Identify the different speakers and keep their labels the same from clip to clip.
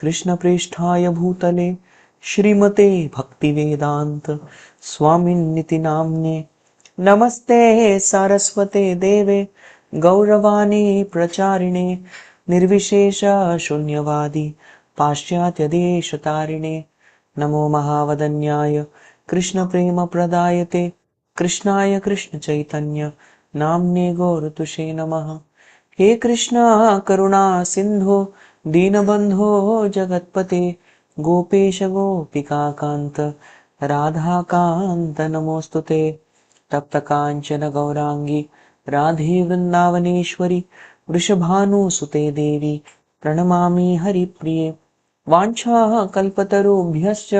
Speaker 1: कृष्ण पृष्ठाय भूतले श्रीमते भक्तिवेदांत स्वामिन्निति नाम्ने नमस्ते सारस्वते देवे गौरवाणी प्रचारिणे निर्विशेष शून्यवादी पाश्चात्य देशतारिणे नमो महावदन्याय कृष्ण प्रेम प्रदायते कृष्णाय कृष्ण चैतन्य नाम्ने गौरतुषे नमः। हे कृष्णा करुणा सिंधो दीनबंधो जगत्पते गोपेश गोपिकाकांत राधाकांत नमोस्तुते। तप्त कांचन गौरांगी राधे वृंदावनेश्वरी वृषभानुसुते देवी प्रणमामि हरिप्रिये। वाञ्छा कल्पतरुभ्यश्च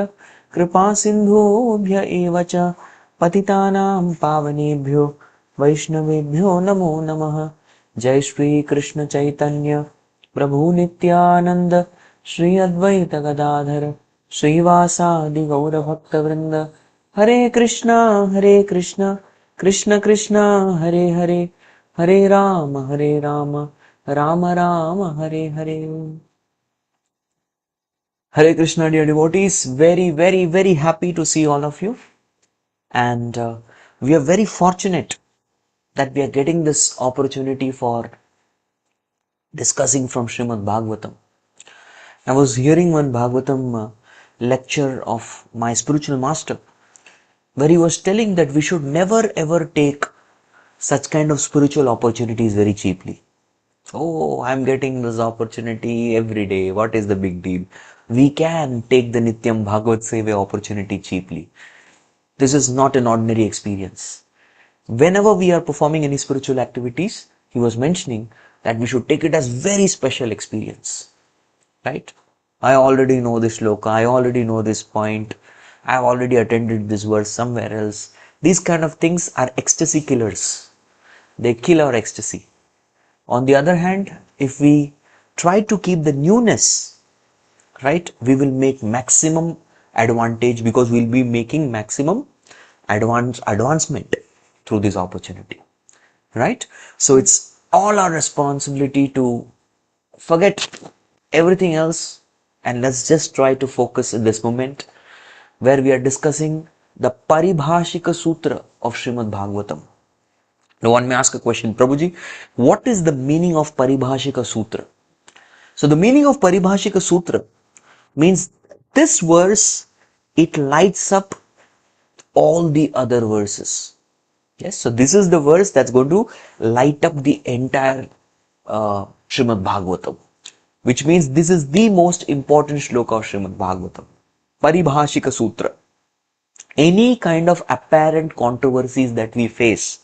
Speaker 1: कृपा सिन्धुभ्य एव च पतितानां पावनेभ्यो वैष्णवेभ्यो नमो नमः। जय श्री कृष्ण चैतन्य प्रभु नित्यानंद श्री अद्वैत गदाधर श्रीवासादि गौर भक्त वृंद। हरे Krishna Krishna Krishna Hare Hare Hare Ram Ram Ram Hare Hare. Hare Krishna, dear devotees, very happy to see all of you, and we are very fortunate that we are getting this opportunity for discussing from Srimad Bhagavatam. I was hearing one Bhagavatam lecture of my spiritual master, where he was telling that we should never ever take such kind of spiritual opportunities very cheaply. Oh, I'm getting this opportunity every day. What is the big deal? We can take the Nityam Bhagavad Seva opportunity cheaply. This is not an ordinary experience. Whenever we are performing any spiritual activities, he was mentioning that we should take it as very special experience. Right? I already know this shloka, I already know this point, I have already attended this verse somewhere else. These kind of things are ecstasy killers. They kill our ecstasy. On the other hand, if we try to keep the newness, right, we will make maximum advantage because we'll be making maximum advancement through this opportunity. Right? So it's all our responsibility to forget everything else and let's just try to focus in this moment where we are discussing the Paribhashika Sutra of Srimad Bhagavatam. Now one may ask a question, Prabhuji, what is the meaning of Paribhashika Sutra? So the meaning of Paribhashika Sutra means this verse, it lights up all the other verses. Yes, so this is the verse that's going to light up the entire Srimad Bhagavatam, which means this is the most important shloka of Srimad Bhagavatam. Paribhashika Sutra. Any kind of apparent controversies that we face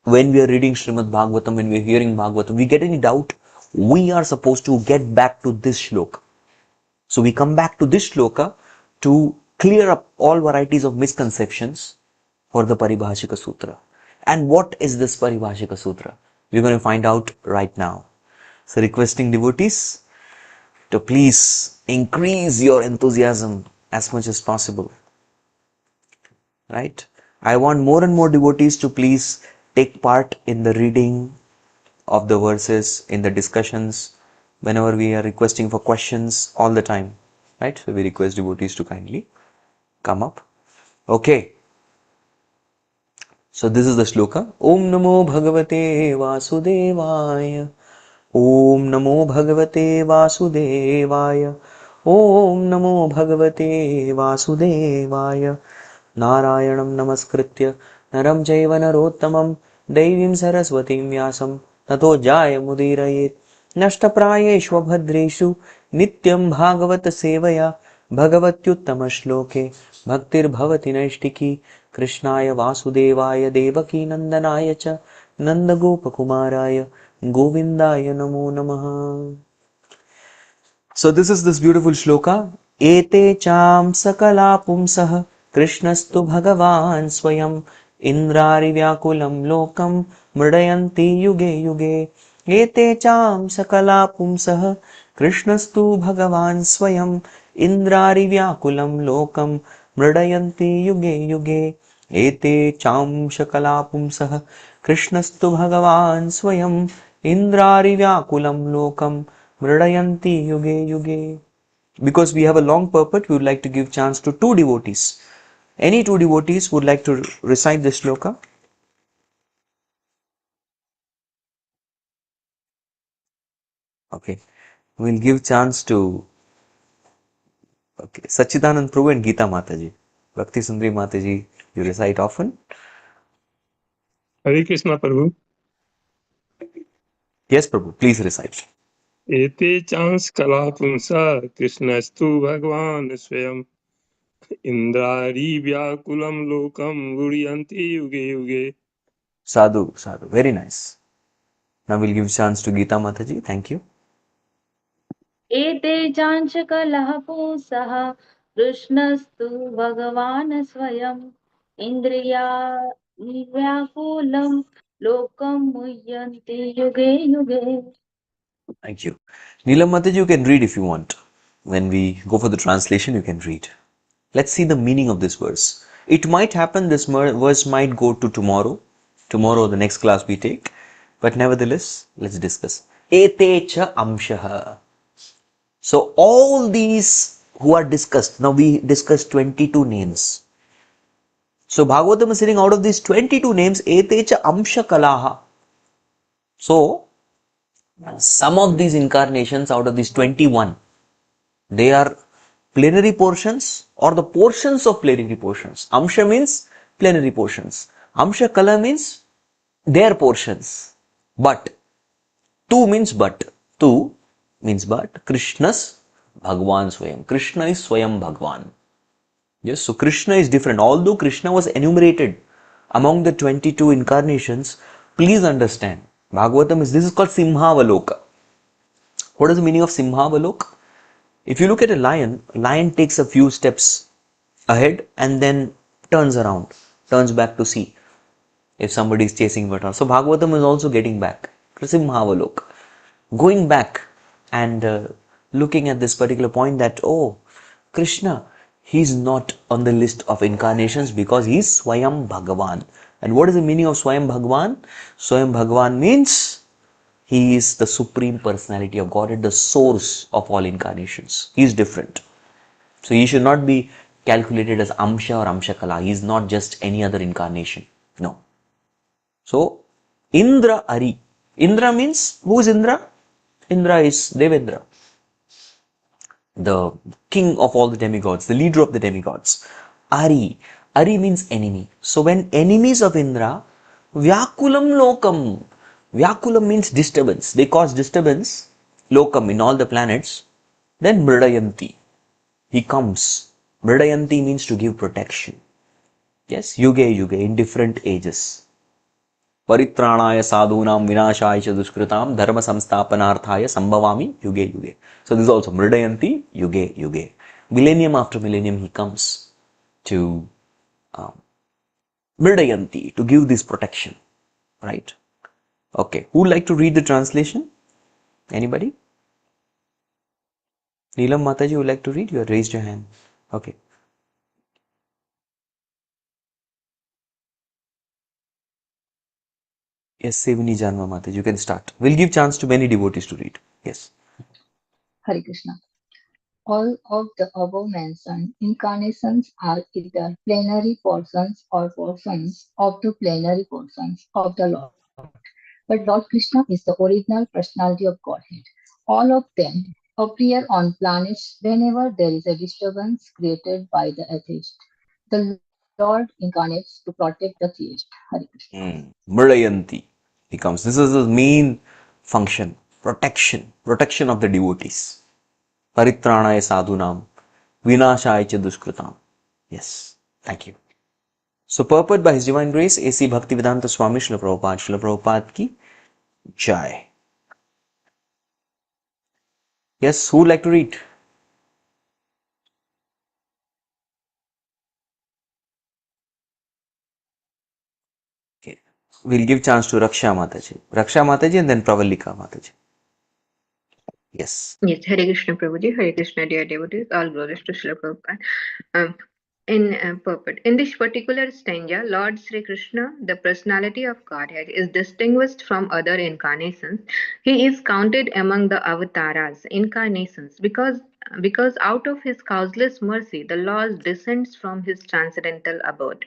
Speaker 1: when we are reading Srimad Bhagavatam, when we are hearing Bhagavatam, we get any doubt, we are supposed to get back to this shloka. So we come back to this shloka to clear up all varieties of misconceptions for the Paribhashika Sutra. And what is this Paribhashika Sutra? We're going to find out right now. So requesting devotees to please increase your enthusiasm as much as possible. Right? I want more and more devotees to please take part in the reading of the verses, in the discussions, whenever we are requesting for questions all the time. Right? So we request devotees to kindly come up. Okay. So this is the shloka. Om Namo Bhagavate Vasudevaya. Om Namo Bhagavate Vasudevaya. Om Namo Bhagavate Vasudevaya. Narayanam Namaskritya Naram Jaiva Narottamam Devim Saraswatim Vyasam Tato Jaya Mudirayet Nashtaprayeshva Bhadreshu Nityam Bhagavata Sevaya Bhagavatyuttama Shloke Bhaktir Bhavati Naishtiki Krishnaya Vasudevaya Devaki Nandanaya Cha Nandagopakumaraya Govindaya Namo Namaha. So this is this beautiful shloka. Ete cham sakala pumsah Krishnastu Bhagavan Swayam Indrari Vyakulam Lokam Mridayanti Yuge Yuge. Ete cham sakala pumsah Krishnastu Bhagavan Swayam Indrari Vyakulam Lokam Mridayanti Yuge Yuge. Ete cham sakala pumsah Krishnastu Bhagavan Swayam Indrari Vyakulam Lokam Mridayanti Yuge Yuge. because we have a long purport, we would like to give chance to two devotees. Any two devotees would like to recite this shloka? Okay, we'll give chance to Sachidanand Prabhu and Geeta Mataji. Bhakti Sundari Mataji, you recite often?
Speaker 2: Hare Krishna Prabhu.
Speaker 1: Yes, Prabhu, please recite.
Speaker 2: Ete chans kala punsa Krishnastu Bhagwan Swayam Indrari Vyakulam Lokam Guriyanti Yuge Yuge.
Speaker 1: Sadhu, sadhu, very nice. Now we'll give chance to Geeta Mataji. Thank you.
Speaker 3: एते चांचकलः पुंसः कृष्णस्तु भगवान् स्वयम् इन्द्रियाव्याकुलं लोकं मुह्यन्ति युगे युगे.
Speaker 1: Thank you. Neelam Mataji, you can read if you want. When we go for the translation, you can read. Let's see the meaning of this verse. It might happen this verse might go to tomorrow the next class we take, but nevertheless, let's discuss. Ete cha amshaha. So all these who are discussed, now we discussed 22 names. So Bhagavatam is saying out of these 22 names, Ete cha amsha kalaha. So some of these incarnations out of these 21, they are plenary portions or the portions of plenary portions. Amsha means plenary portions. Amsha kala means their portions. But, tu means but. Tu means but. Krishna's Bhagwan Swayam. Krishna is Swayam Bhagwan. Yes, so Krishna is different. Although Krishna was enumerated among the 22 incarnations, please understand, Bhagavatam is, this is called Simhavaloka. What is the meaning of Simhavaloka? If you look at a lion takes a few steps ahead and then turns around, turns back to see if somebody is chasing water. So Bhagavatam is also getting back. Simhavalok. Going back and looking at this particular point that, oh, Krishna, he's not on the list of incarnations because he's Swayam Bhagavan. And what is the meaning of Swayam Bhagavan? Swayam Bhagavan means he is the supreme personality of Godhead, the source of all incarnations. He is different. So he should not be calculated as Amsha or Amshakala. He is not just any other incarnation. No. So Indra Ari. Indra means, who is Indra? Indra is Devendra, the king of all the demigods, the leader of the demigods. Ari. Ari means enemy. So when enemies of Indra, Vyakulam Lokam. Vyakulam means disturbance. They cause disturbance, Lokam, in all the planets. Then Mridayanti. He comes. Mridayanti means to give protection. Yes, Yuge Yuge, in different ages. Paritranaya sadhunam vinashaya cha duskritam dharma samstapanarthaya sambhavami yuge yuge. So this is also Mridayanti yuge yuge. Millennium after millennium he comes to Mridayanti, to give this protection. Right? Okay. Who would like to read the translation? Anybody? Neelam Mataji would like to read? You have raised your hand. Okay. Yes, Sevini Janma Mataji, you can start. We'll give chance to many devotees to read. Yes.
Speaker 4: Hare Krishna. All of the above mentioned incarnations are either plenary portions or portions of the plenary portions of the Lord. But Lord Krishna is the original personality of Godhead. All of them appear on planets whenever there is a disturbance created by the atheist. The Lord incarnates to protect the theist. Hare Krishna.
Speaker 1: Mridayanti. He comes. This is his main function. Protection of the devotees. Paritranaya sadhunam, vinashaya cha duskritam. Yes, thank you. So, purport by His Divine Grace A.C. Bhaktivedanta Swami Srila Prabhupada. Srila Prabhupada ki Jai. Yes, who would like to read? Okay. We'll give chance to Raksha Mataji. Raksha Mataji and then Pravalika Mataji. Yes.
Speaker 5: Yes, Hare Krishna Prabhuji, Hare Krishna dear devotees, all glories to Srila Prabhupada. In purport, in this particular stanza, Lord Sri Krishna, the personality of Godhead, is distinguished from other incarnations. He is counted among the avatars, incarnations, because because out of his causeless mercy, the Lord descends from his transcendental abode.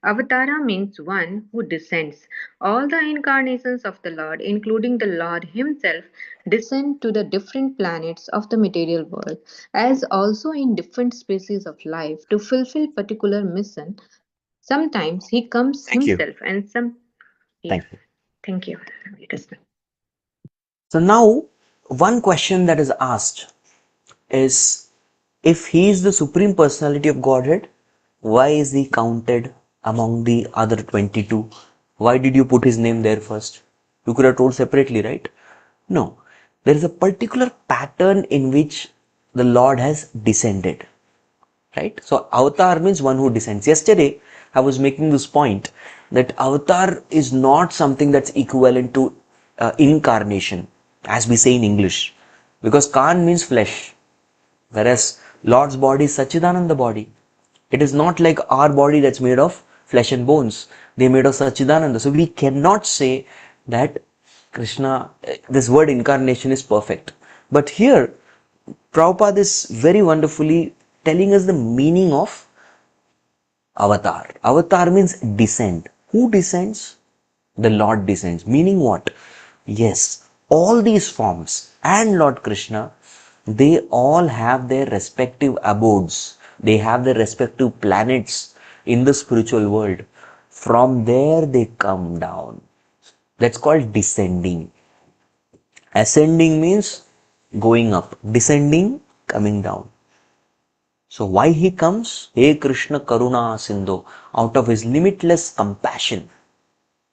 Speaker 5: Avatara means one who descends. All the incarnations of the Lord, including the Lord Himself, descend to the different planets of the material world, as also in different species of life, to fulfill particular mission. Sometimes He comes
Speaker 1: Thank you.
Speaker 5: Himself, and some. Yeah,
Speaker 1: Thank you.
Speaker 5: thank you. Krishna.
Speaker 1: So now, one question that is asked is, if he is the Supreme Personality of Godhead, why is he counted among the other 22? Why did you put his name there first? You could have told separately, right? No. There is a particular pattern in which the Lord has descended. Right? So avatar means one who descends. Yesterday, I was making this point that avatar is not something that's equivalent to incarnation, as we say in English, because Khan means flesh, whereas Lord's body is Sachidananda body. It is not like our body that's made of flesh and bones. They're made of Sachidananda. So we cannot say that Krishna, this word incarnation is perfect. But here, Prabhupada is very wonderfully telling us the meaning of avatar. Avatar means descend. Who descends? The Lord descends. Meaning what? Yes, all these forms and Lord Krishna, they all have their respective abodes. They have their respective planets in the spiritual world. From there they come down. That's called descending. Ascending means going up. Descending, coming down. So why he comes? Hey Krishna Karuna Sindhu, out of his limitless compassion.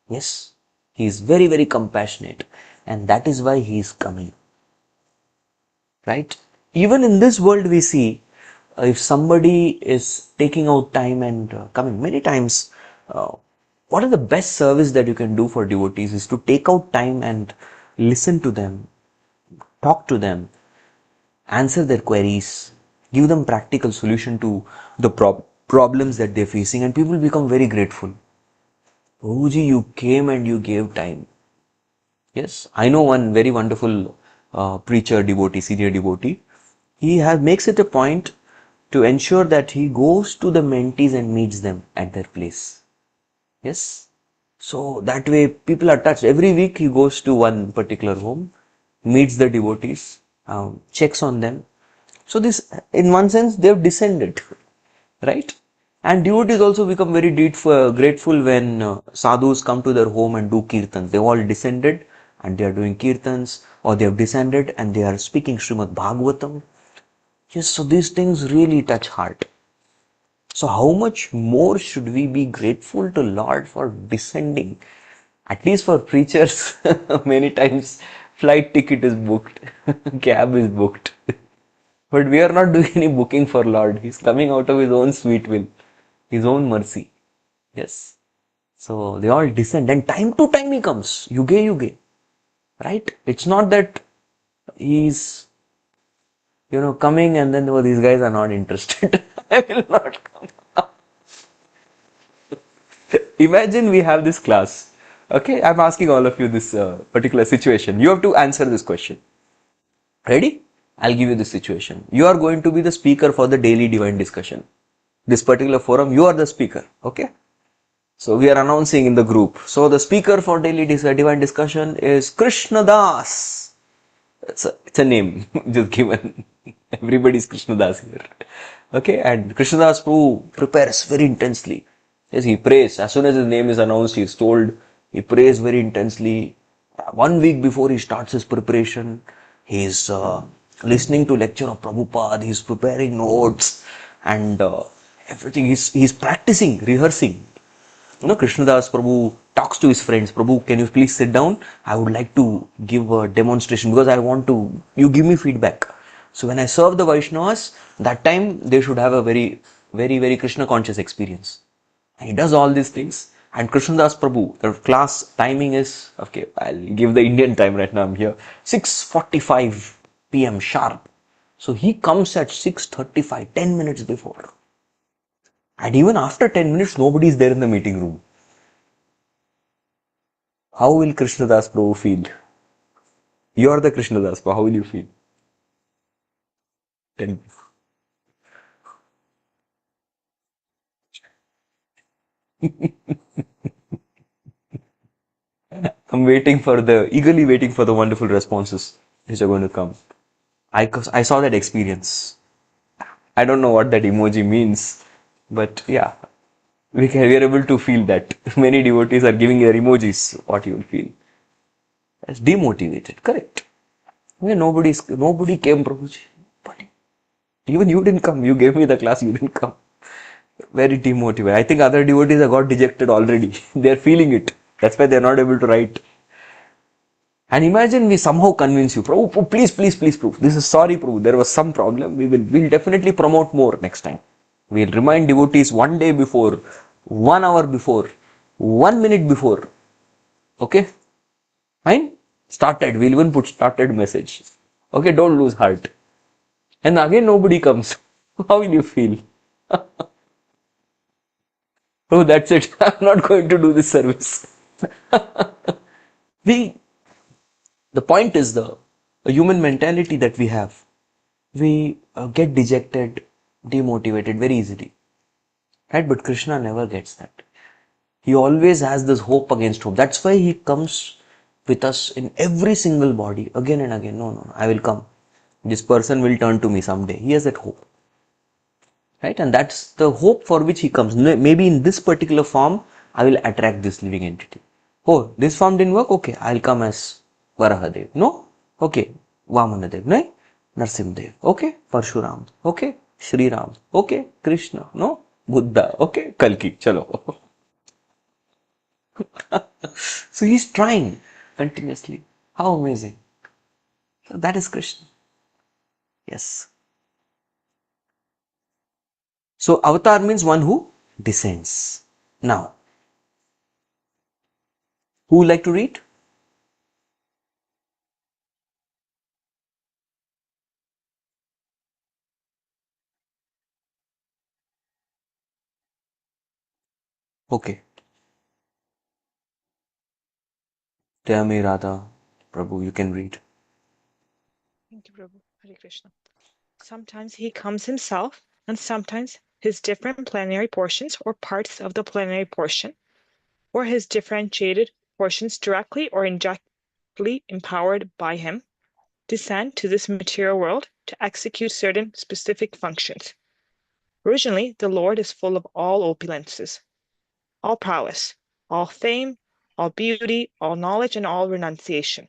Speaker 1: Yes, he is very, very compassionate, and that is why he is coming. Right? Even in this world, we see if somebody is taking out time and coming many times, uh, what is the best service that you can do for devotees is to take out time and listen to them, talk to them, answer their queries, give them practical solution to the problems that they're facing, and people become very grateful. Prabhuji, you came and you gave time. Yes, I know one very wonderful preacher, devotee, senior devotee. He makes it a point to ensure that he goes to the mentees and meets them at their place. Yes, so that way people are touched. Every week he goes to one particular home, meets the devotees, checks on them. So this, in one sense, they have descended, right? And devotees also become very grateful when sadhus come to their home and do kirtans. They all descended and they are doing kirtans, or they have descended and they are speaking Srimad Bhagavatam. Yes, so these things really touch heart. So how much more should we be grateful to Lord for descending? At least for preachers, many times flight ticket is booked, cab is booked. But we are not doing any booking for Lord. He's coming out of His own sweet will, His own mercy. Yes. So they all descend, and time to time He comes. Yuge yuge. Right? It's not that He's, coming and then, oh, these guys are not interested. I will not come. Imagine we have this class. Okay, I'm asking all of you this particular situation. You have to answer this question. Ready? I'll give you the situation. You are going to be the speaker for the daily divine discussion. This particular forum, you are the speaker. Okay? So we are announcing in the group. So the speaker for daily divine discussion is Krishna Das. It's a name just given. Everybody's Krishna Das here. Okay, and Krishna Das Prabhu prepares very intensely. Yes, he prays. As soon as his name is announced, he is told. He prays very intensely. 1 week before he starts his preparation, he is listening to lecture of Prabhupada. He is preparing notes and everything. He's practicing, rehearsing. Krishnadas Prabhu talks to his friends. Prabhu, can you please sit down? I would like to give a demonstration because I want to, you give me feedback. So when I serve the Vaishnavas, that time they should have a very, very, very Krishna conscious experience. And he does all these things. And Krishnadas Prabhu, the class timing is, okay, I'll give the Indian time right now, I'm here, 6:45 p.m. sharp. So he comes at 6:35, 10 minutes before. And even after 10 minutes, nobody is there in the meeting room. How will Krishnadas Prabhu feel? You are the Krishnadas Prabhu. How will you feel? Tell me. I'm eagerly waiting for the wonderful responses which are going to come. I saw that experience. I don't know what that emoji means, but yeah, we are able to feel that. Many devotees are giving their emojis, what you will feel. As demotivated, correct. Yeah, nobody came, Prabhuji. But even you didn't come. You gave me the class, you didn't come. Very demotivated. I think other devotees have got dejected already. They're feeling it. That's why they're not able to write. And imagine we somehow convince you, Prabhu, please, Prabhu. This is sorry, Prabhu. There was some problem. We'll definitely promote more next time. We'll remind devotees 1 day before, 1 hour before, 1 minute before. Okay? Fine? Started. We'll even put started message. Okay, don't lose heart. And again nobody comes. How will you feel? Oh, that's it. I'm not going to do this service. we the point is the human mentality that we have. We get dejected, demotivated very easily. Right? But Krishna never gets that. He always has this hope against hope. That's why he comes with us in every single body again and again. No, I will come. This person will turn to me someday. He has that hope. Right? And that's the hope for which he comes. Maybe in this particular form, I will attract this living entity. Oh, this form didn't work? Okay, I'll come as Varahadev. No? Okay, Vamanadev. No? Narsimdev. Okay, Parshuram. Okay, Shri Ram. Okay, Krishna. No? Buddha. Okay, Kalki. Chalo. So he's trying continuously. How amazing. So that is Krishna. Yes. So avatar means one who descends. Now, who would like to read? Okay. Tell me, Radha. Prabhu, you can read.
Speaker 6: Thank you, Prabhu. Hare Krishna. Sometimes he comes himself, and sometimes his different plenary portions or parts of the plenary portion, or his differentiated portions directly or indirectly empowered by him, descend to this material world to execute certain specific functions. Originally, the Lord is full of all opulences, all prowess, all fame, all beauty, all knowledge, and all renunciation.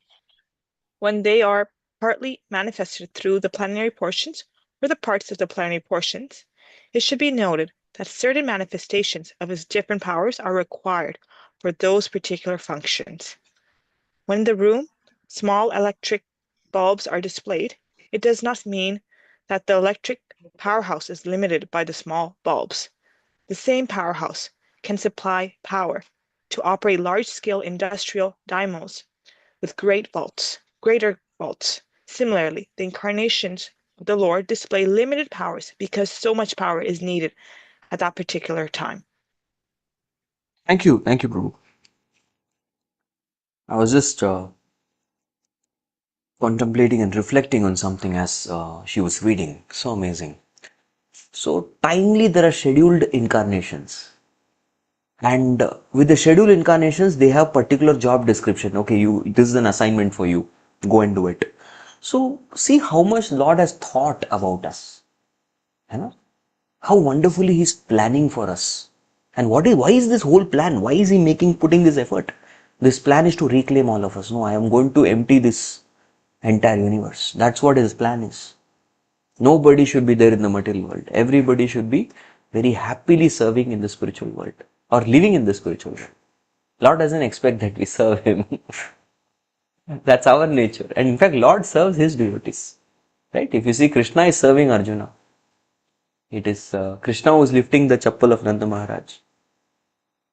Speaker 6: When they are partly manifested through the plenary portions or the parts of the plenary portions, it should be noted that certain manifestations of his different powers are required for those particular functions. When in the room small electric bulbs are displayed, it does not mean that the electric powerhouse is limited by the small bulbs. The same powerhouse can supply power to operate large-scale industrial dynamos with greater volts. Similarly, the incarnations of the Lord display limited powers because so much power is needed at that particular time.
Speaker 1: Thank you, Prabhu. I was just contemplating and reflecting on something as she was reading. So amazing. So timely, there are scheduled incarnations. And with the scheduled incarnations, they have particular job description. Okay, this is an assignment for you. Go and do it. So see how much Lord has thought about us. You know? How wonderfully he's planning for us. And why is this whole plan? Why is he putting this effort? This plan is to reclaim all of us. No, I am going to empty this entire universe. That's what his plan is. Nobody should be there in the material world. Everybody should be very happily serving in the spiritual world or living in the spiritual world. Lord doesn't expect that we serve him. That's our nature. And in fact, Lord serves his devotees. Right? If you see, Krishna is serving Arjuna. It is Krishna who is lifting the chappal of Nanda Maharaj.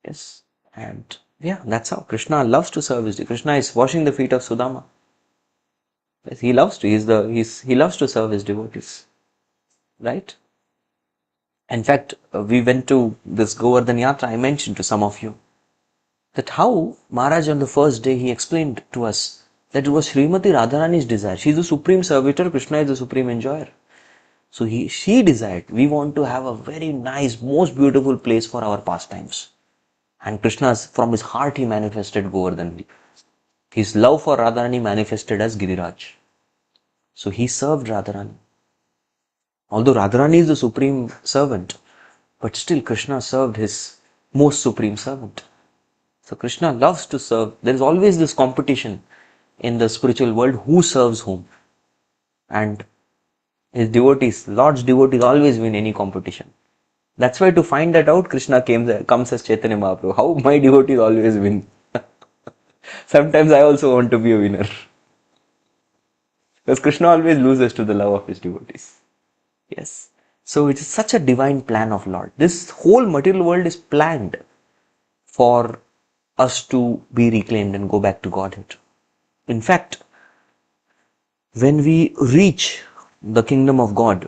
Speaker 1: Yes. And yeah, that's how Krishna loves to serve his devotees. Krishna is washing the feet of Sudama. Yes, he loves to. He loves to serve his devotees. Right? In fact, we went to this Govardhan Yatra. I mentioned to some of you that how Maharaj on the first day he explained to us that it was Srimati Radharani's desire. She is the supreme servitor, Krishna is the supreme enjoyer. So she desired, we want to have a very nice, most beautiful place for our pastimes. And Krishna's, from his heart, he manifested Govardhan. His love for Radharani manifested as Giriraj. So he served Radharani. Although Radharani is the supreme servant, but still Krishna served his most supreme servant. So Krishna loves to serve. There is always this competition in the spiritual world, who serves whom. And his devotees, Lord's devotees always win any competition. That's why to find that out, Krishna comes as Chaitanya Mahaprabhu. How my devotees always win. Sometimes I also want to be a winner. Because Krishna always loses to the love of his devotees. Yes. So it is such a divine plan of Lord. This whole material world is planned for us to be reclaimed and go back to Godhead. In fact, when we reach the kingdom of God,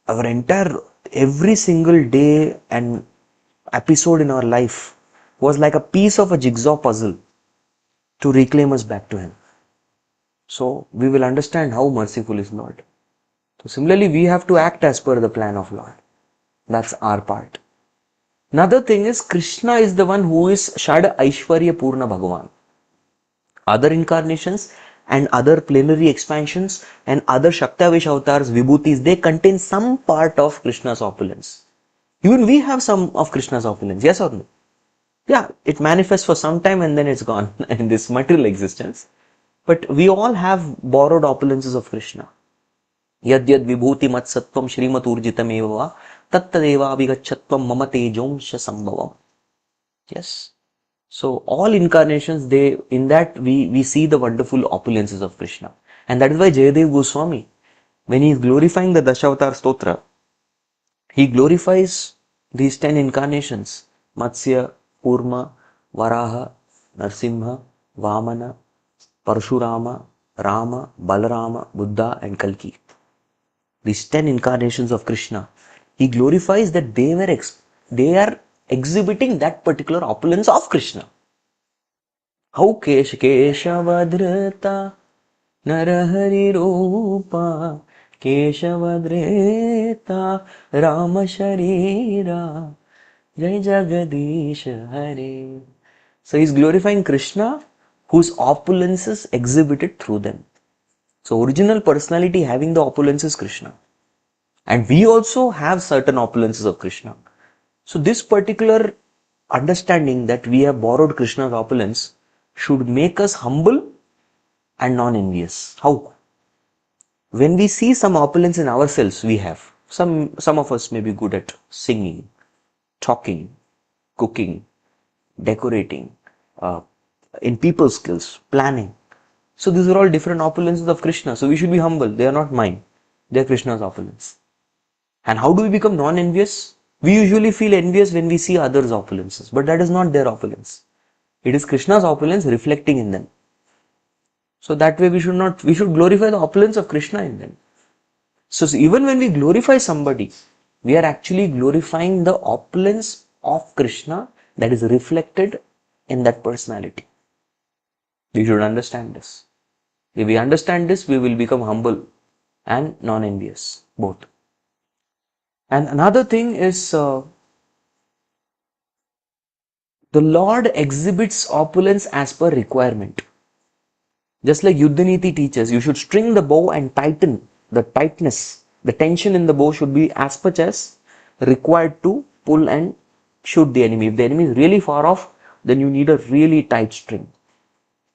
Speaker 1: our entire, every single day and episode in our life was like a piece of a jigsaw puzzle to reclaim us back to Him. So we will understand how merciful is Lord. So similarly, we have to act as per the plan of Lord. That's our part. Another thing is, Krishna is the one who is Shad Aishwarya Purna Bhagavan. Other incarnations and other plenary expansions and other Shaktavesh avatars, Vibhutis, they contain some part of Krishna's opulence. Even we have some of Krishna's opulence, yes or no? Yeah, it manifests for some time and then it's gone in this material existence. But we all have borrowed opulences of Krishna. Yad yad vibhuti mat sattvam shrimat urjitam eva tattadeva abhigachatvam mama tejomsha sambhavam. Yes. So all incarnations, in that we see the wonderful opulences of Krishna. And that is why Jayadev Goswami, when he is glorifying the Dashavatar Stotra, he glorifies these 10 incarnations: Matsya, Kurma, Varaha, Narsimha, Vamana, Parshurama, Rama, Balarama, Buddha and Kalki. These 10 incarnations of Krishna, he glorifies that they are exhibiting that particular opulence of Krishna. How Keshavadrita Narahari Rupa Keshavadrita Rama Sharira Jai Jagadish Hare. So he's glorifying Krishna, whose opulence is exhibited through them. So original personality having the opulence is Krishna. And we also have certain opulences of Krishna. So this particular understanding that we have borrowed Krishna's opulence should make us humble and non-envious. How? When we see some opulence in ourselves, we have. Some of us may be good at singing, talking, cooking, decorating, in people skills, planning. So these are all different opulences of Krishna. So we should be humble. They are not mine. They are Krishna's opulence. And how do we become non-envious? We usually feel envious when we see others' opulences, but that is not their opulence. It is Krishna's opulence reflecting in them. So that way we should glorify the opulence of Krishna in them. So even when we glorify somebody, we are actually glorifying the opulence of Krishna that is reflected in that personality. We should understand this. If we understand this, we will become humble and non-envious, both. And another thing is, the Lord exhibits opulence as per requirement. Just like Yuddhaniti teaches, you should string the bow and tighten the tightness. The tension in the bow should be as much as required to pull and shoot the enemy. If the enemy is really far off, then you need a really tight string.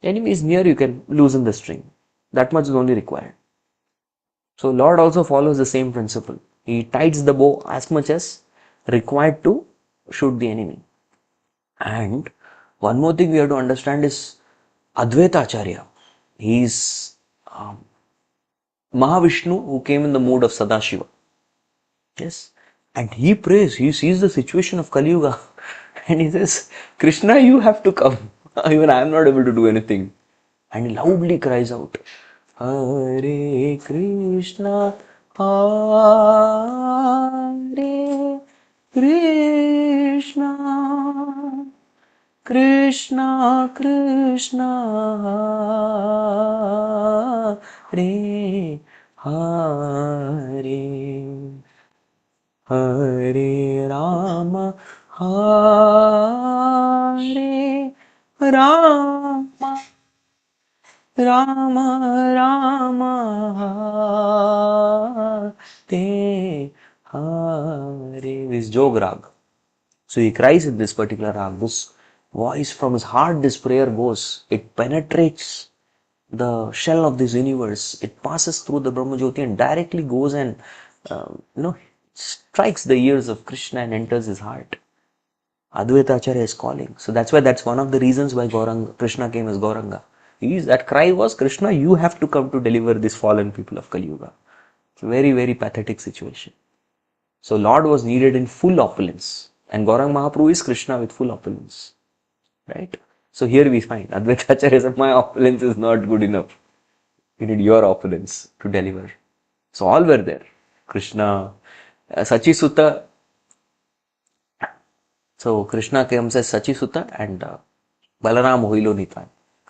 Speaker 1: The enemy is near, you can loosen the string. That much is only required. So Lord also follows the same principle. He tightens the bow as much as required to shoot the enemy. And one more thing we have to understand is Advaita Acharya. He is Mahavishnu who came in the mood of Sadashiva. Yes. And he prays, he sees the situation of Kali Yuga and he says, Krishna, you have to come. Even I am not able to do anything. And he loudly cries out, Hare Krishna, Hare Krishna, Krishna Krishna, Hare Hare. Hare Rama, Hare Rama, Rama Rama, Hare Hare. This Jog Rag. So he cries in this particular rag. This voice from his heart, this prayer goes. It penetrates the shell of this universe. It passes through the Brahma Jyoti and directly goes and strikes the ears of Krishna and enters his heart. Advaita Acharya is calling. So that's one of the reasons why Krishna came as Gauranga. That cry was, Krishna, you have to come to deliver these fallen people of Kali Yuga. It's a very, very pathetic situation. So Lord was needed in full opulence. And Gaurang Mahaprabhu is Krishna with full opulence. Right? So here we find Advaita Acharya said, my opulence is not good enough. You need your opulence to deliver. So all were there. Krishna, Sachi Sutta. So Krishna comes as Sachi Sutta and Balaram Hoilo Nitai.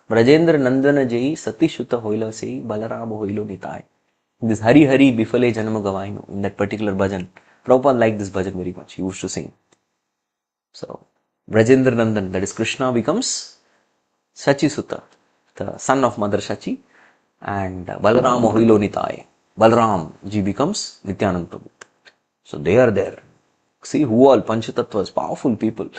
Speaker 1: Brajendra Nandana Jai Sati Sutta Hoila Sei Balaram Hoilo Nitai. This Hari Hari Bifale Janama Gavaino, in that particular bhajan. Prabhupada liked this bhajan very much. He used to sing. So Brajendra Nandan, that is Krishna, becomes Sachi Sutta, the son of Mother Sachi, and Balaram Hoilo Nitai. Balaram ji becomes Nityanand Prabhu. So they are there. See who all Panchatattvas, powerful people.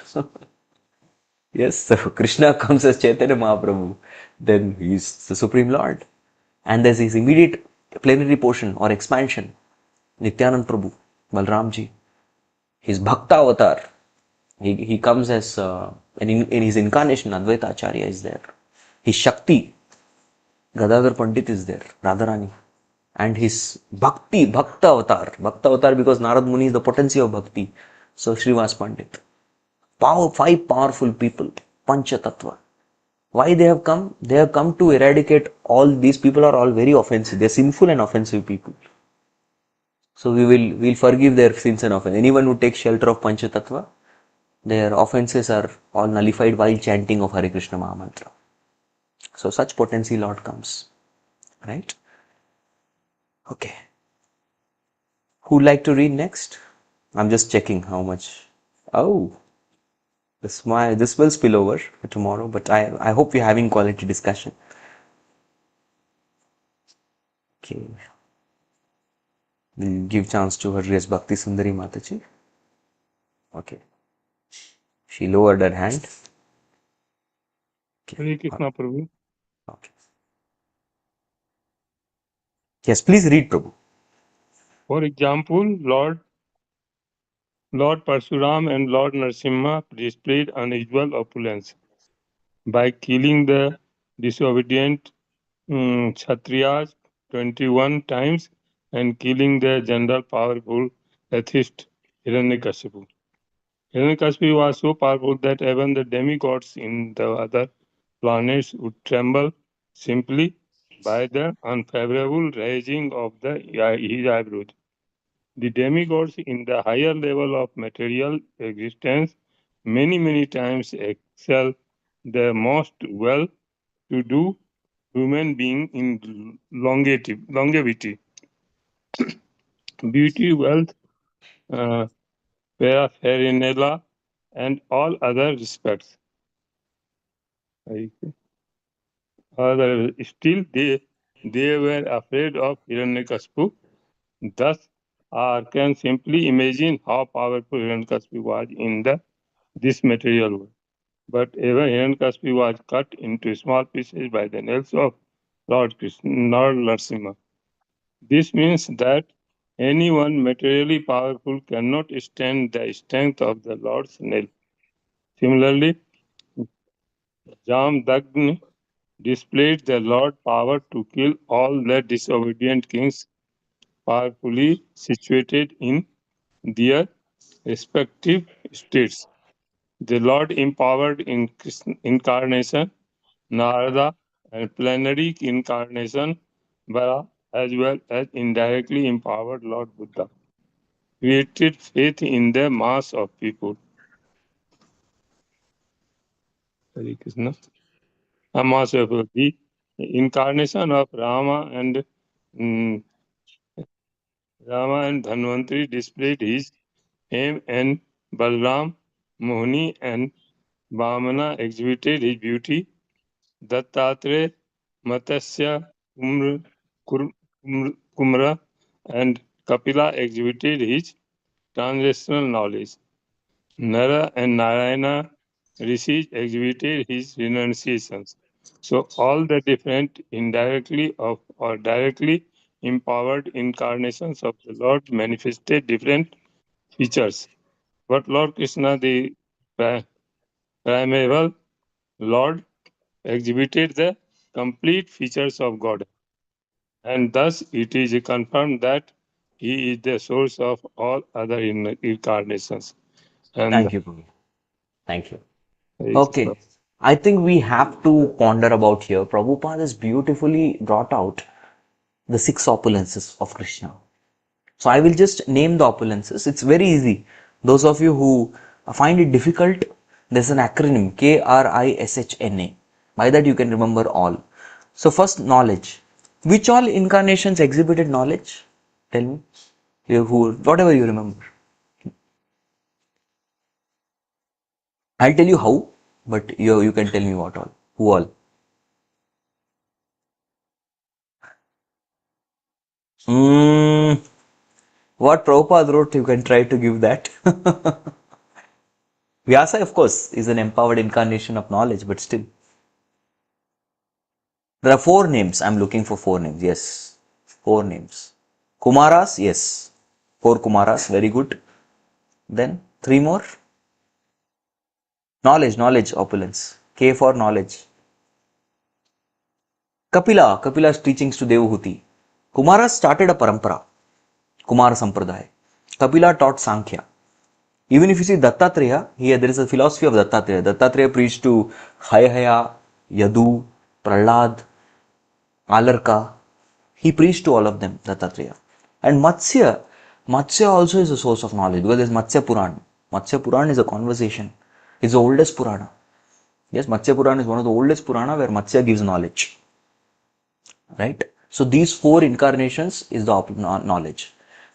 Speaker 1: Yes, so Krishna comes as Chaitanya Mahaprabhu, then he is the Supreme Lord. And there's his immediate plenary portion or expansion, Nityanand Prabhu, Balramji, his Bhakta avatar. He comes as, in his incarnation, Advaita Acharya is there. His Shakti, Gadadhar Pandit is there, Radharani. And his Bhakta avatar because Narad Muni is the potency of Bhakti. So Srivas Pandit. Five powerful people, Pancha Tattva. Why they have come? They have come to eradicate all these people are all very offensive. They are sinful and offensive people. So we'll forgive their sins and offense. Anyone who takes shelter of Pancha Tattva, their offenses are all nullified while chanting of Hare Krishna Mahamantra. So such potency Lord comes. Right? Okay. Who'd like to read next? I'm just checking how much. Oh, this will spill over for tomorrow, but I hope we're having quality discussion. Okay. We'll give chance to her Grace Bhakti Sundari Mataji. Okay. She lowered her hand. Okay.
Speaker 2: Hare Krishna, Prabhu.
Speaker 1: Okay. Yes, please read, Prabhu.
Speaker 2: For example, Lord Parsuram and Lord Narasimha displayed unusual opulence by killing the disobedient Kshatriyas 21 times and killing the general powerful atheist Hiranyakashipu. Hiranyakashipu was so powerful that even the demigods in the other planets would tremble simply by the unfavorable raising of his eyebrows. The demigods in the higher level of material existence many times excel the most well-to-do human being in longevity, beauty, wealth, paraphernalia, and all other respects. Still, they were afraid of Hiranyakashipu. Thus, I can simply imagine how powerful Hiranyakashipu was in this material world. But even Hiranyakashipu was cut into small pieces by the nails of Lord Narasimha. This means that anyone materially powerful cannot stand the strength of the Lord's nail. Similarly, Jamdagni displayed the Lord's power to kill all the disobedient kings powerfully situated in their respective states. The Lord empowered in incarnation, Narada, and plenary incarnation, Bara, as well as indirectly empowered Lord Buddha, created faith in the mass of people. Hare Krishna. A mass of people. The incarnation of Rama and Dhanvantari displayed his Him and Balram, Mohini and Vamana exhibited his beauty. Dattatreya, Matsya, Kumra and Kapila exhibited his transcendental knowledge. Nara and Narayana Rishis exhibited his renunciations. So all the different indirectly or directly empowered incarnations of the Lord manifested different features. But Lord Krishna, the primeval Lord, exhibited the complete features of God. And thus it is confirmed that he is the source of all other incarnations. And
Speaker 1: Thank you, Prabhu. Thank you.
Speaker 2: Hare Krishna.
Speaker 1: Okay. I think we have to ponder about here. Prabhupada has beautifully brought out the six opulences of Krishna. So I will just name the opulences. It's very easy. Those of you who find it difficult, there's an acronym KRISHNA. By that you can remember all. So first, knowledge. Which all incarnations exhibited knowledge? Tell me. Whatever you remember. I'll tell you how, but you can tell me what all. Who all? What Prabhupada wrote, you can try to give that. Vyasa, of course, is an empowered incarnation of knowledge, but still. There are four names. I'm looking for four names. Yes. Four names. Kumaras, yes. Four Kumaras, very good. Then three more. Knowledge, opulence. K for knowledge. Kapila's teachings to Devahuti. Kumaras started a parampara. Kumara Sampradaya. Kapila taught Sankhya. Even if you see Dattatreya, here there is a philosophy of Dattatreya. Dattatreya preached to Hayahaya, Yadu, Prahlad, Alarka. He preached to all of them, Dattatreya. And Matsya also is a source of knowledge because there is Matsya Puran. Matsya Puran is a conversation. It's the oldest Purana. Yes, Matsya Puran is one of the oldest Purana where Matsya gives knowledge. Right? So these four incarnations is the knowledge.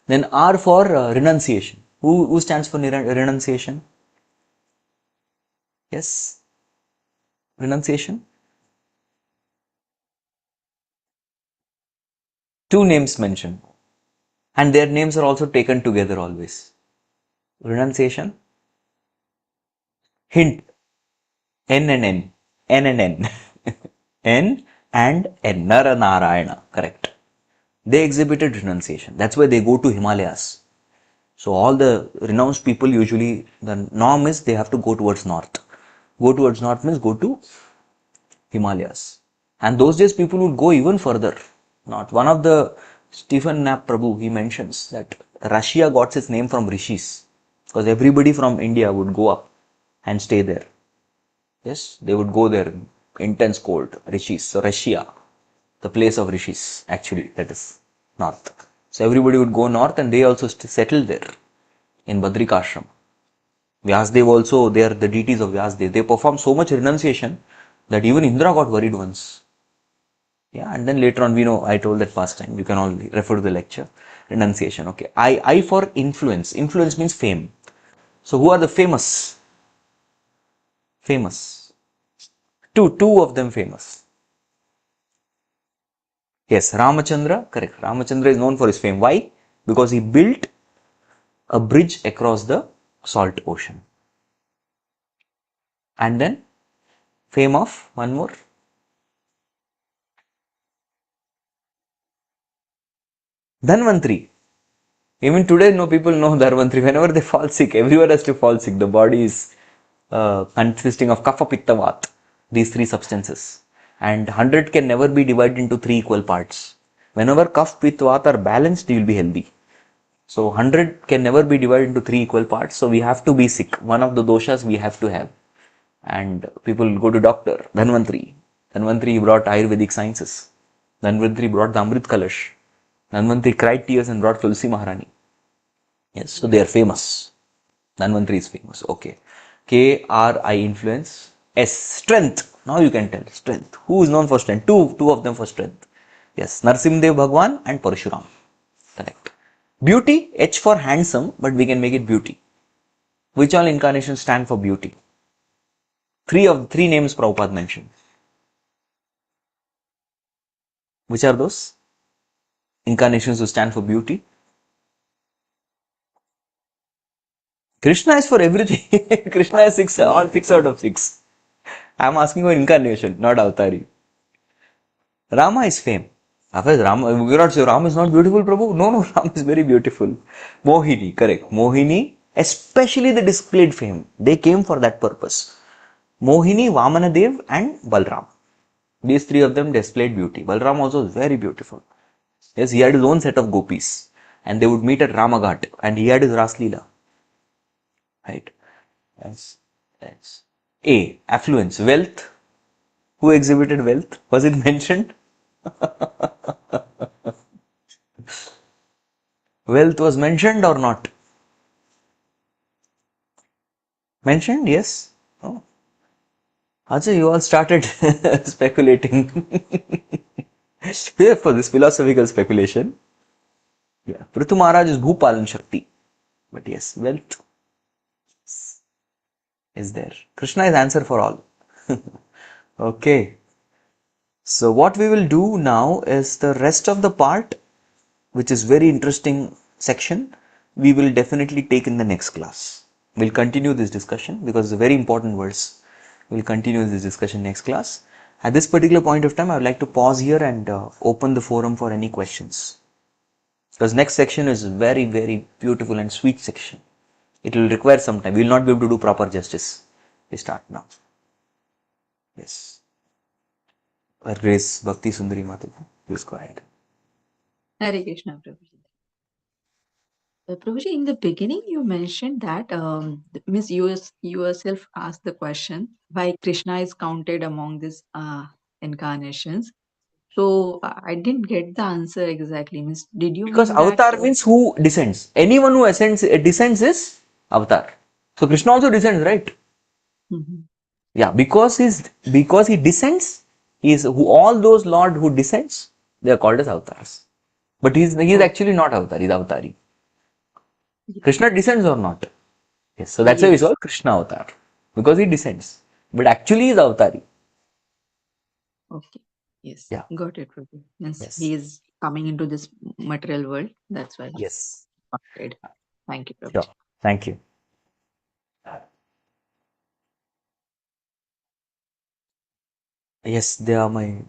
Speaker 1: Then R for renunciation. Who stands for renunciation? Yes? Renunciation? Two names mentioned. And their names are also taken together always. Renunciation. Hint. N and N. N and N. N and N. Nara Narayana. Correct. They exhibited renunciation. That's why they go to Himalayas. So all the renounced people usually, the norm is they have to go towards north. Go towards north means go to Himalayas. And those days people would go even further. Not one of the Stephen Knapp Prabhu, he mentions that Russia got its name from rishis because everybody from India would go up and stay there. Yes, they would go there, intense cold, rishis. So Russia, the place of rishis, actually, that is north. So everybody would go north and they also settled there in Badrikashram. Vyasdev also, they are the deities of Vyasdev. They perform so much renunciation that even Indra got worried once. Yeah, and then later on, we know, I told that past time, you can all refer to the lecture. Renunciation, okay. I for influence. Influence means fame. So who are the famous? Famous. Two of them famous. Yes, Ramachandra, correct. Ramachandra is known for his fame. Why? Because he built a bridge across the salt ocean. And then fame of one more. Dhanvantri. Even today, no people know Dhanvantri. Whenever they fall sick, everyone has to fall sick. The body is consisting of kapha, pitta, vat. These three substances. And 100 can never be divided into three equal parts. Whenever kapha, pitta, vat are balanced, you will be healthy. So 100 can never be divided into three equal parts. So we have to be sick. One of the doshas we have to have. And people go to doctor. Dhanvantri. Dhanvantri brought Ayurvedic sciences. Dhanvantri brought the Amrit Kalash. Dhanvantri cried tears and brought Tulsi Maharani. Yes, so they are famous. Dhanvantri is famous. Okay. K-R-I influence. S. Strength. Now you can tell. Strength. Who is known for strength? Two of them for strength. Yes. Narsimdev Bhagwan and Parshuram. Correct. Beauty. H for handsome, but we can make it beauty. Which all incarnations stand for beauty? Three names Prabhupada mentioned. Which are those incarnations who stand for beauty? Krishna is for everything. Krishna is all 6 out of 6. I am asking for incarnation, not avatari. Rama is fame. Otherwise, Rama, we cannot say Rama is not beautiful, Prabhu. No, Rama is very beautiful. Mohini, correct. Mohini, especially the displayed fame. They came for that purpose. Mohini, Vamanadev and Balram. These three of them displayed beauty. Balram also was very beautiful. Yes, he had his own set of gopis. And they would meet at Ramaghat. And he had his Ras Leela. Right. Yes. A. Affluence. Wealth. Who exhibited wealth? Was it mentioned? Wealth was mentioned or not? Mentioned? Yes. Oh. Ajay, you all started speculating. For this philosophical speculation. Yeah. Prithu Maharaj is Bhupalan Shakti. But yes, wealth is there. Krishna is answer for all. Okay. So what we will do now is the rest of the part, which is very interesting section, we will definitely take in the next class. We'll continue this discussion because it's a very important verse. We'll continue this discussion next class. At this particular point of time, I would like to pause here and open the forum for any questions. Because next section is very, very beautiful and sweet section. It will require some time. We will not be able to do proper justice. We start now. Yes. Grace Bhakti Sundari Mataji, please go ahead.
Speaker 7: Hare Krishna, Prabhuji. Prabhuji, in the beginning, you mentioned that Miss you yourself asked the question why Krishna is counted among these incarnations. So I didn't get the answer exactly. Miss, did you
Speaker 1: Because
Speaker 7: mean that?
Speaker 1: avatar means who descends. Anyone who descends is avatar. So Krishna also descends, right?
Speaker 7: Mhm.
Speaker 1: Yeah, because he descends, he is who all those Lord who descends, they are called as avatars. But he's
Speaker 7: Oh,
Speaker 1: actually not avatar, he's avatari.
Speaker 7: yeah.
Speaker 1: Krishna descends or not? Yes, so that's why we
Speaker 7: Yes.
Speaker 1: call Krishna avatar. Because he descends. But actually he is avatari.
Speaker 7: Okay. Yes.
Speaker 1: Yeah.
Speaker 7: Got it, Prabhu. Means
Speaker 1: Yes.
Speaker 7: he is coming into this material world. That's why.
Speaker 1: Yes.
Speaker 7: Okay. Thank you,
Speaker 1: Sure.
Speaker 7: Prabhuji.
Speaker 1: Thank you. Yes, they are my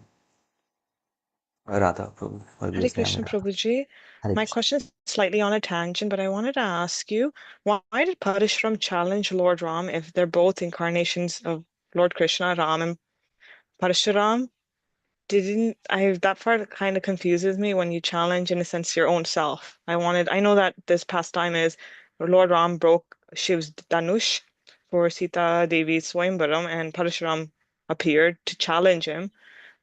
Speaker 1: Radha Prabhu.
Speaker 6: Hare
Speaker 1: Always they are my
Speaker 6: Krishna
Speaker 1: Radha.
Speaker 6: Prabhuji.
Speaker 1: Hare
Speaker 6: My
Speaker 1: Krishna.
Speaker 6: question is slightly on a tangent, but I wanted to ask you, why did Parashuram challenge Lord Ram if they're both incarnations of Lord Krishna, Ram and Parashuram? That part kind of confuses me when you challenge, in a sense, your own self. I know that this pastime is Lord Ram broke Shiv's Danush for Sita Devi's Swayamvaram, and Parashuram appeared to challenge him.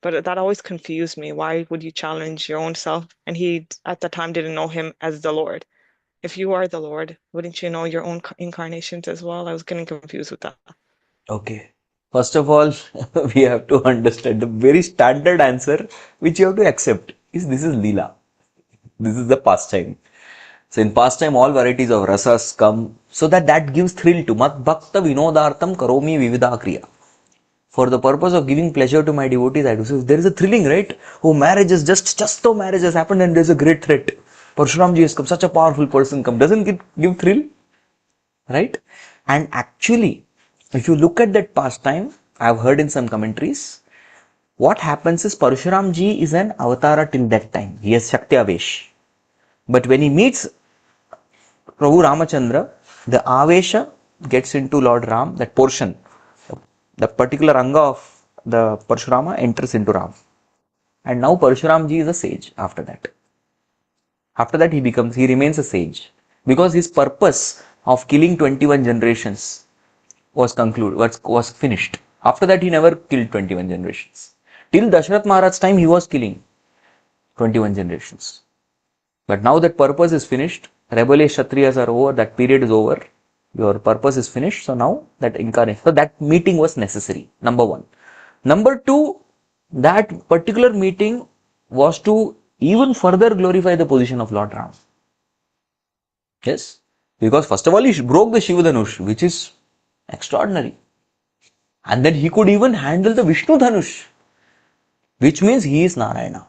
Speaker 6: But that always confused me. Why would you challenge your own self? And he, at the time, didn't know him as the Lord. If you are the Lord, wouldn't you know your own incarnations as well? I was getting confused with that.
Speaker 1: Okay. First of all, we have to understand the very standard answer which you have to accept is this is Leela. This is the pastime. So in pastime, all varieties of rasas come so that gives thrill to mat bhakta vinodartam karomi vividha kriya. For the purpose of giving pleasure to my devotees, I do. So there is a thrilling, right? Oh, marriage is just though marriage has happened and there's a great threat. Parshuramji has come, such a powerful person come. Doesn't it give thrill? Right? And actually, if you look at that pastime, I've heard in some commentaries, what happens is Parshuramji is an avatara till that time. He has Shakti Avesh. But when he meets Prabhu Ramachandra, the Avesha gets into Lord Ram, that portion, the particular anga of the Parshurama enters into Ram. And now Parshuramji is a sage after that. After that he remains a sage. Because his purpose of killing 21 generations was finished. After that he never killed 21 generations. Till Dashrath Maharaj's time he was killing 21 generations. But now that purpose is finished, rebellious Kshatriyas are over, that period is over, your purpose is finished, so now that incarnation, so that meeting was necessary, number one. Number two, that particular meeting was to even further glorify the position of Lord Ram. Yes? Because first of all, he broke the Shiva Dhanush, which is extraordinary. And then he could even handle the Vishnu Dhanush, which means he is Narayana.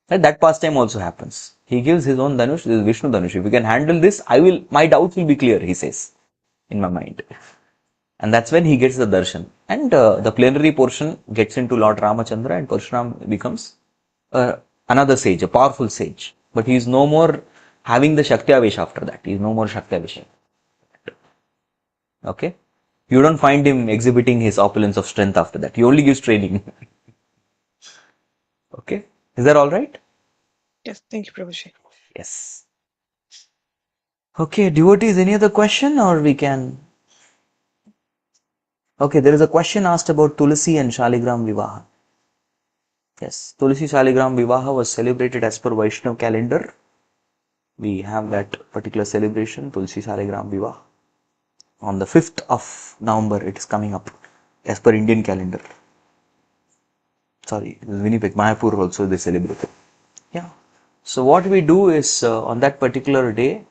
Speaker 1: And that pastime also happens. He gives his own Dhanush, this is Vishnu Dhanush. If we can handle this, my doubts will be clear, he says, in my mind. And that's when he gets the darshan. And the plenary portion gets into Lord Ramachandra, and Parshuram becomes another sage, a powerful sage. But he is no more having the Shakti Avesh after that. He is no more Shakti Avesh. Okay? You don't find him exhibiting his opulence of strength after that. He only gives training. Okay? Is that all right?
Speaker 6: Yes, thank you, Prabhuji.
Speaker 1: Yes. Okay, devotees, any other question or we can... Okay, there is a question asked about Tulsi and Shaligram Vivaha. Yes, Tulsi Shaligram Vivaha was celebrated as per Vaishnav calendar. We have that particular celebration, Tulsi Shaligram Vivaha. On the 5th of November, it is coming up as per Indian calendar. Sorry, Winnipeg, Mayapur also they celebrate. Yeah. So what we do is on that particular day,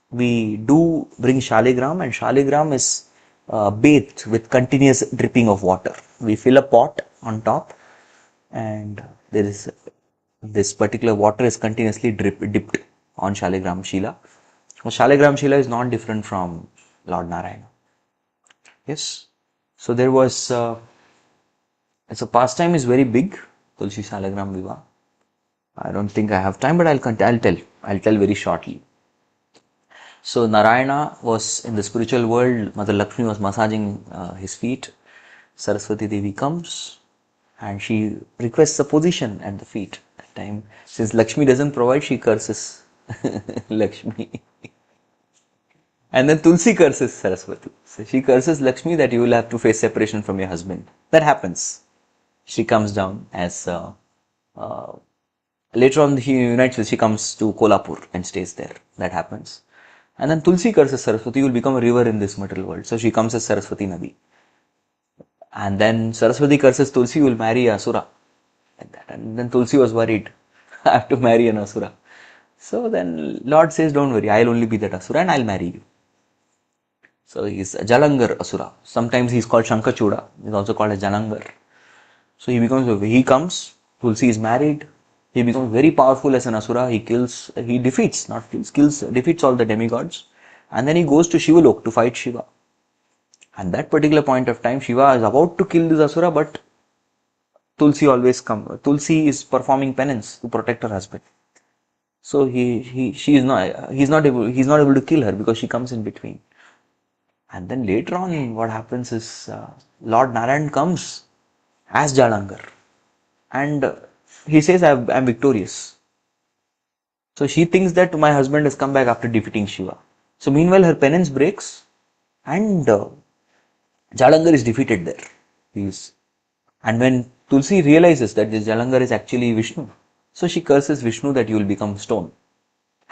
Speaker 1: we do bring Shaligram, and Shaligram is bathed with continuous dripping of water. We fill a pot on top, and there is this particular water is continuously dipped on Shaligram Shila. Shaligram Shila is not different from Lord Narayana. Yes. So there was, so pastime is very big, Tulsi Shaligram Vivaha. I don't think I have time, but I'll tell very shortly. So Narayana was in the spiritual world, Mother Lakshmi was massaging his feet. Saraswati Devi comes and she requests a position at the feet. That time, since Lakshmi doesn't provide, she curses Lakshmi. And then Tulsi curses Saraswati. So she curses Lakshmi that you will have to face separation from your husband. That happens. She comes down as later on he unites with, she comes to Kolhapur and stays there. That happens. And then Tulsi curses Saraswati, you will become a river in this material world. So she comes as Saraswati Nadi. And then Saraswati curses Tulsi, you will marry Asura. Like that. And then Tulsi was worried, I have to marry an Asura. So then Lord says, don't worry, I'll only be that Asura and I'll marry you. So he's a Jalangar Asura. Sometimes he's called Shankachuda. He's also called a Jalangar. So he comes, Tulsi is married. He becomes very powerful as an Asura. He defeats all the demigods. And then he goes to Shivalok to fight Shiva. And that particular point of time, Shiva is about to kill this Asura, but Tulsi always comes. Tulsi is performing penance to protect her husband. So he's not able to kill her because she comes in between. And then later on, what happens is Lord Narayan comes as Jalangar, and he says, I'm victorious. So she thinks that my husband has come back after defeating Shiva. So meanwhile, her penance breaks, and Jalangar is defeated there. And when Tulsi realizes that this Jalangar is actually Vishnu, so she curses Vishnu that you will become stone.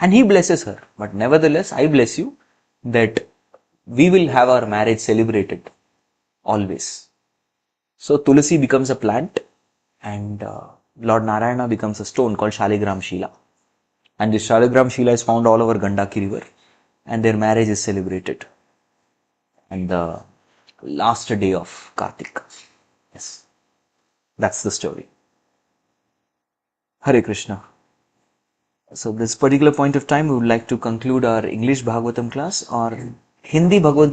Speaker 1: And he blesses her. But nevertheless, I bless you that we will have our marriage celebrated always. So Tulsi becomes a plant, and Lord Narayana becomes a stone called Shaligram Shila. And this Shaligram Shila is found all over Gandaki river, and their marriage is celebrated. And the last day of Kartik. Yes. That's the story. Hare Krishna. So this particular point of time, we would like to conclude our English Bhagavatam class or Hindi Bhagavad